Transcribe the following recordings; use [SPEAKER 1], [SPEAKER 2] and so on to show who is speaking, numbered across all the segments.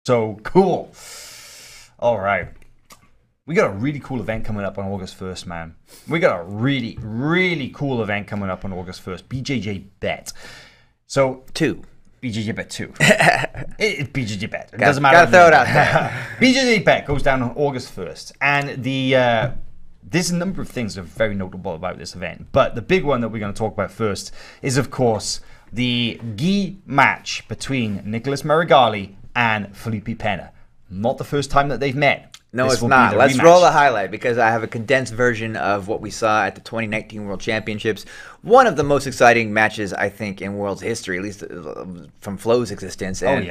[SPEAKER 1] So cool. All right. We got a really cool event coming up on August 1st, man. We got a really, really cool event coming up on August 1st. BJJBet. So, BJJBet 2. BJJBet. It doesn't matter.
[SPEAKER 2] Gotta throw it out there.
[SPEAKER 1] BJJBet goes down on August 1st. And there's a number of things that are very notable about this event. But the big one that we're going to talk about first is, of course, the gi match between Nicholas Meregali and Felipe Pena. Not the first time that they've met.
[SPEAKER 2] No, it's not. Let's roll the highlight because I have a condensed version of what we saw at the 2019 World Championships. One of the most exciting matches, I think, in world's history, at least from Flo's existence. And,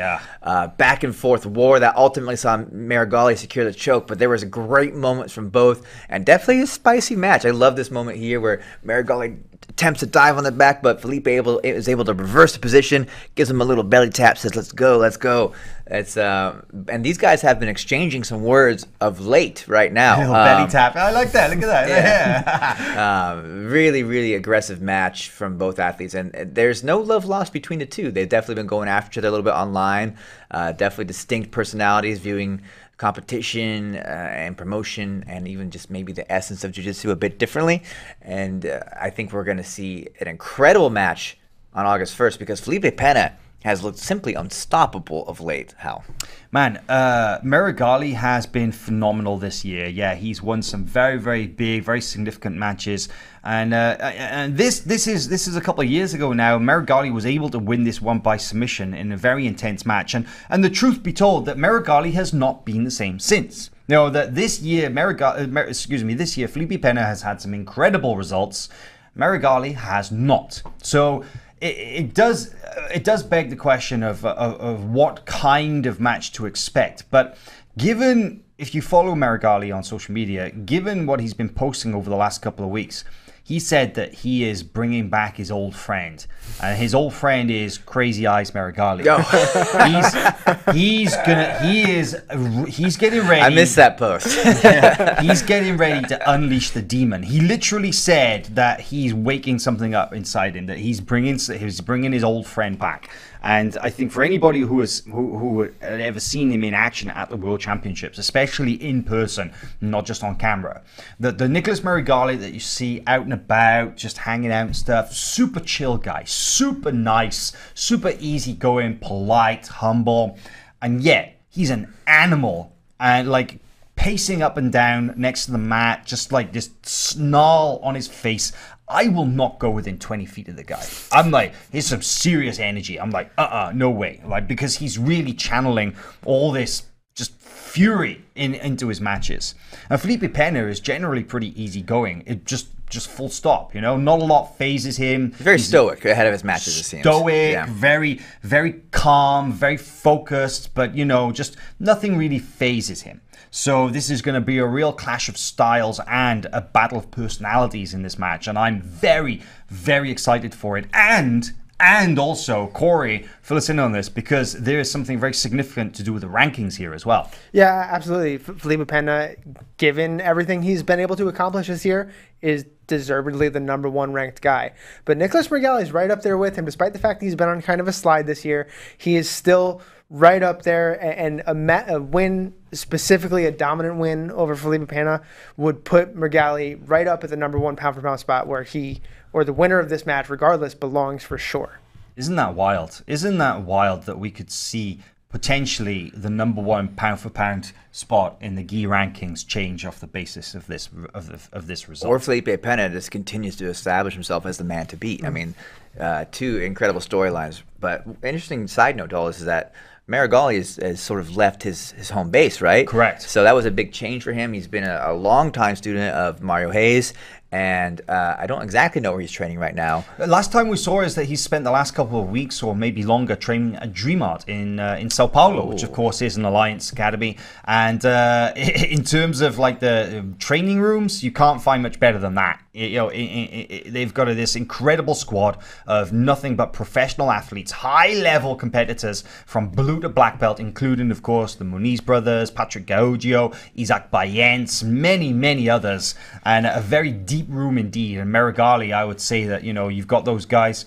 [SPEAKER 2] back and forth war that ultimately saw Meregali secure the choke. But there was great moments from both and definitely a spicy match. I love this moment here where Meregali attempts to dive on the back, but Felipe is able to reverse the position, gives him a little belly tap, says, let's go, let's go. And these guys have been exchanging some words of late right now.
[SPEAKER 1] Belly tap. I like that. Look at that.
[SPEAKER 2] Yeah. Really, really aggressive match from both athletes. And there's no love lost between the two. They've definitely been going after each other a little bit online. Definitely distinct personalities, viewing competition and promotion and even just maybe the essence of jiu-jitsu a bit differently. And I think we're going to see an incredible match on August 1st because Felipe Pena has looked simply unstoppable of late. How?
[SPEAKER 1] Man, Meregali has been phenomenal this year. Yeah, he's won some very, very big, very significant matches. And this is a couple of years ago now. Meregali was able to win this one by submission in a very intense match. And the truth be told, that Meregali has not been the same since. You know, that this year, this year, Felipe Pena has had some incredible results. Meregali has not. So it does beg the question of what kind of match to expect. But given, if you follow Meregali on social media, given what he's been posting over the last couple of weeks, he said that he is bringing back his old friend. And his old friend is Crazy Eyes Meregali. He's getting ready.
[SPEAKER 2] I missed that post.
[SPEAKER 1] He's getting ready to unleash the demon. He literally said that he's waking something up inside him, that he's bringing his old friend back. And I think for anybody who had ever seen him in action at the World Championships, especially in person, not just on camera, the Nicholas Meregali that you see out and about, just hanging out and stuff, super chill guy, super nice, super easygoing, polite, humble, and yet he's an animal and like pacing up and down next to the mat, just like this snarl on his face. I will not go within 20 feet of the guy. I'm like, here's some serious energy. I'm like, no way. Like, because he's really channeling all this just fury into his matches. And Felipe Pena is generally pretty easygoing. It just full stop, you know? Not a lot phases him.
[SPEAKER 2] He's very stoic ahead of his matches, it seems.
[SPEAKER 1] Stoic, very, very calm, very focused, but, you know, just nothing really phases him. So this is going to be a real clash of styles and a battle of personalities in this match. And I'm very, very excited for it. And also, Corey, fill us in on this because there is something very significant to do with the rankings here as well.
[SPEAKER 3] Yeah, absolutely. Felipe Pena, given everything he's been able to accomplish this year, is deservedly the #1 ranked guy. But Nicholas Meregali is right up there with him. Despite the fact that he's been on kind of a slide this year, he is still right up there, and a win, specifically a dominant win over Felipe Pena, would put Meregali right up at the #1 pound-for-pound spot where he, or the winner of this match, regardless, belongs for sure.
[SPEAKER 1] Isn't that wild? Isn't that wild that we could see potentially the #1 pound-for-pound spot in the gi rankings change off the basis of this result?
[SPEAKER 2] Or Felipe Pena just continues to establish himself as the man to beat. I mean, two incredible storylines. But interesting side note to all this is that Meregali has sort of left his home base, right?
[SPEAKER 1] Correct.
[SPEAKER 2] So that was a big change for him. He's been a long-time student of Mario Hayes, and I don't exactly know where he's training right now.
[SPEAKER 1] Last time we saw is that he's spent the last couple of weeks or maybe longer training at Dream Art in Sao Paulo, which of course is an Alliance Academy. And in terms of like the training rooms, you can't find much better than that. You know, they've got this incredible squad of nothing but professional athletes, high-level competitors from blue to black belt, including, of course, the Muniz brothers, Patrick Gaudio, Isaac Bayens, many, many others, and a very deep deep room indeed. And Meregali, I would say that, you've got those guys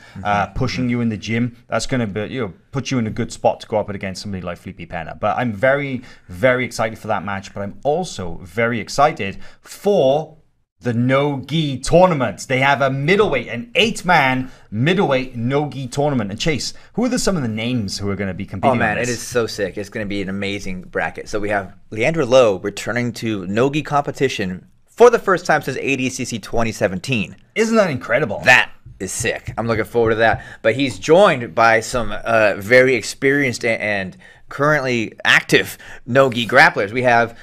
[SPEAKER 1] pushing you in the gym. That's going to be, put you in a good spot to go up against somebody like Felipe Pena. But I'm very, very excited for that match. But I'm also very excited for the no-gi tournament. They have a middleweight, an 8-man middleweight no-gi tournament. And Chase, who are some of the names who are going to be competing?
[SPEAKER 2] Oh man,
[SPEAKER 1] in this?
[SPEAKER 2] It is so sick. It's going to be an amazing bracket. So we have Leandro Lo returning to no-gi competition for the first time since ADCC 2017.
[SPEAKER 1] Isn't that incredible?
[SPEAKER 2] That is sick. I'm looking forward to that. But he's joined by some very experienced and currently active no-gi grapplers. We have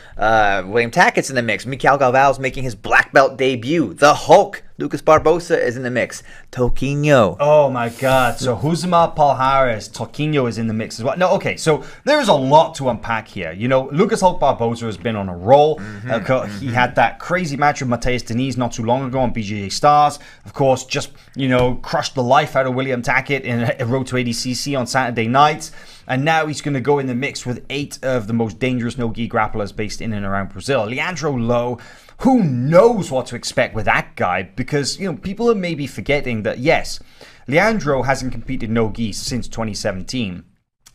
[SPEAKER 2] William Tackett's in the mix. Mica Galvao is making his black belt debut. The Hulk, Lucas Barbosa, is in the mix. Toquinho.
[SPEAKER 1] Oh my God. So Huzma Palhares, Toquinho is in the mix as well. No, okay. So there's a lot to unpack here. Lucas Hulk Barbosa has been on a roll. He had that crazy match with Mateus Diniz not too long ago on BJJ Stars. Of course, just, crushed the life out of William Tackett in a Road to ADCC on Saturday night. And now he's going to go in the mix with 8 of the most dangerous no-gi grapplers based in and around Brazil. Leandro Lo, who knows what to expect with that guy? Because, people are maybe forgetting that, yes, Leandro hasn't competed no-gi since 2017.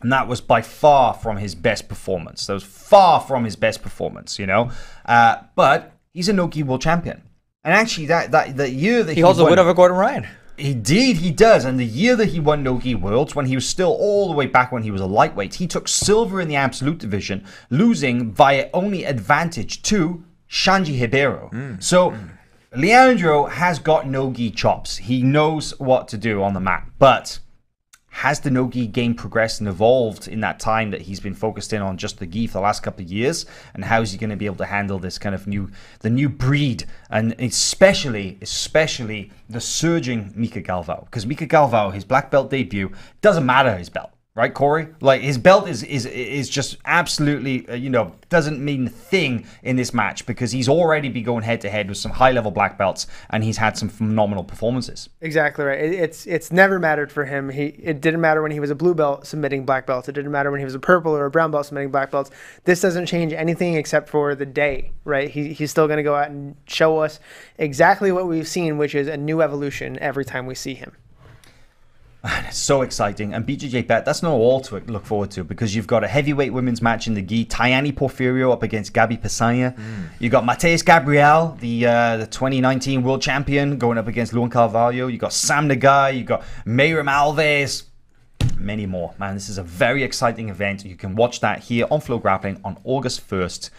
[SPEAKER 1] And that was by far from his best performance. But he's a no-gi world champion. And actually, that year that
[SPEAKER 2] he holds a win over Gordon Ryan.
[SPEAKER 1] Indeed, he does. And the year that he won No-Gi Worlds, when he was still all the way back when he was a lightweight, he took silver in the absolute division, losing via only advantage to Shanji Ribeiro. So Leandro has got no-gi chops. He knows what to do on the mat. But has the no-gi game progressed and evolved in that time that he's been focused in on just the gi for the last couple of years? And how is he going to be able to handle this kind of the new breed, and especially the surging Mica Galvao? Because Mica Galvao, his black belt debut, doesn't matter his belt. Right, Corey? Like, his belt is just absolutely, doesn't mean a thing in this match, because he's already been going head-to-head with some high-level black belts, and he's had some phenomenal performances.
[SPEAKER 3] Exactly right. It's never mattered for him. It didn't matter when he was a blue belt submitting black belts. It didn't matter when he was a purple or a brown belt submitting black belts. This doesn't change anything except for the day, right? He's still going to go out and show us exactly what we've seen, which is a new evolution every time we see him.
[SPEAKER 1] And it's so exciting. And BJJBet, that's not all to look forward to, because you've got a heavyweight women's match in the gi. Tayani Porfirio up against Gabi Pessanha. You got Mateus Gabriel, the 2019 world champion, going up against Luan Carvalho. You got Sam Nagai. You got Mayram Alves. Many more. Man, this is a very exciting event. You can watch that here on FloGrappling on August 1st.